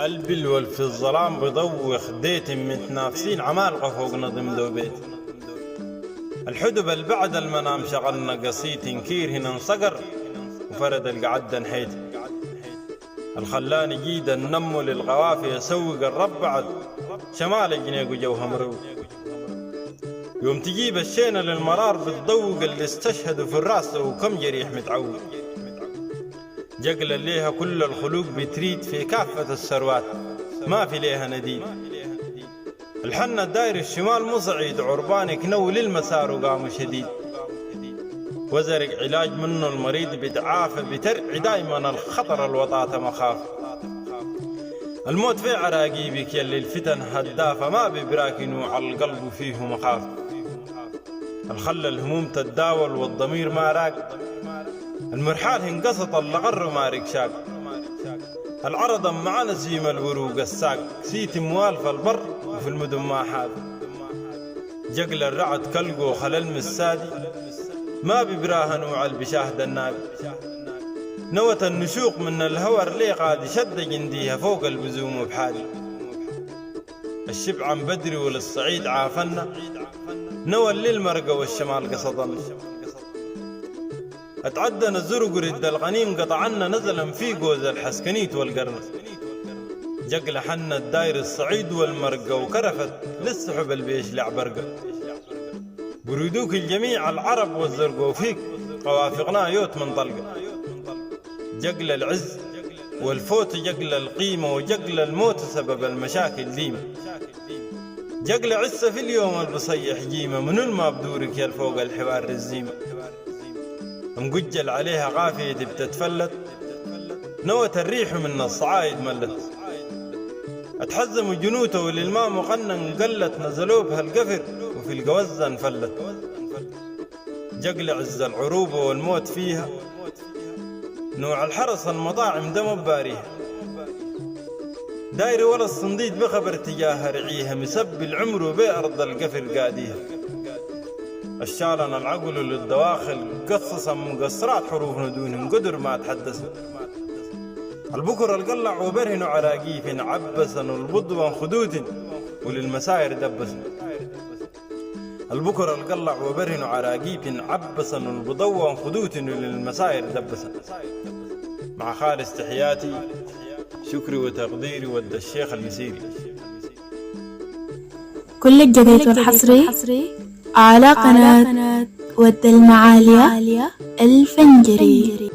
البلول في الظلام بضوخ ديت متنافسين عمالقة فوق نظم دوبيت. الحدب البعد المنام شغلنا قصيت تنكير هنا انصقر وفرد القعد نحيت. الخلاني جيد النمو للقوافي يسوق الرب بعد شمال جنيق وجوها مرو. يوم تجيب الشينة للمرار بتضوق اللي استشهدوا في الراس وكم جريح متعوق. جقل ليها كل الخلوق بتريد في كافة الثروات ما في ليها نديد. الحنة الداير الشمال مصعيد عربان كنو للمسار وقام شديد. وزرق علاج منه المريض بتعافى بترعي دايما الخطر الوطاة مخاف. الموت في عراقيبك يلي الفتن هدافة ما ببراكنوا على القلب فيه مخاف. الخل الهموم تتداول والضمير ما راق. المرحال انقصت اللغر ما ركشاق. العرض مع نسيم الوروق الساق سيت موالف البر وفي المدن ما حاد. جقل الرعد كلقو خلال مسادي ما ببراها نوع البشاهد النابي. نوة النشوق من الهور لي قاد شد جنديها فوق البزوم بحالي. الشبع عن بدري وللصعيد عافنا نوى للمرقة والشمال قصدنا. اتعدنا الزرق ورد الغنيم قطعنا نزلا في جوز الحسكنيت والقرن. جقل حنا الداير الصعيد والمرقة وكرفت للسحب البيش لعبرقة. بريدوك الجميع العرب والزرقوا فيك قوافقنا يوت من طلقة. جقل العز والفوت جقل القيمة وجقل الموت سبب المشاكل ديمة. جقل عسة في اليوم البصيح جيمة من المابدورك يالفوق الحوار الزيمة. مقجل عليها قافية بتتفلت نوة الريح من الصعايد ملت. اتحزموا جنوته وللماء مقنن قلت نزلوا بها القفر وفي القوزة انفلت. جقل عز العروبة والموت فيها نوع الحرس المطاعم دم باريها. دايري ولا الصنديد بخبر تجاه رعيها مسب العمر وبأرض القفر قاديها. الشالن العقل للدواخل قصصا مقصرات حروف ندون قدر ما تحدثوا. البكر القلع وبرهن عراقيف عبسا البضوا خدود وللمساير دبسا. البكر القلع وبرهن عراقيف عبسا البضوا خدود وللمساير دبسا. مع خالص تحياتي شكري وتقديري ود الشيخ المسيري. كل الجديد والحصري على قناة ود المعالية الفنجري.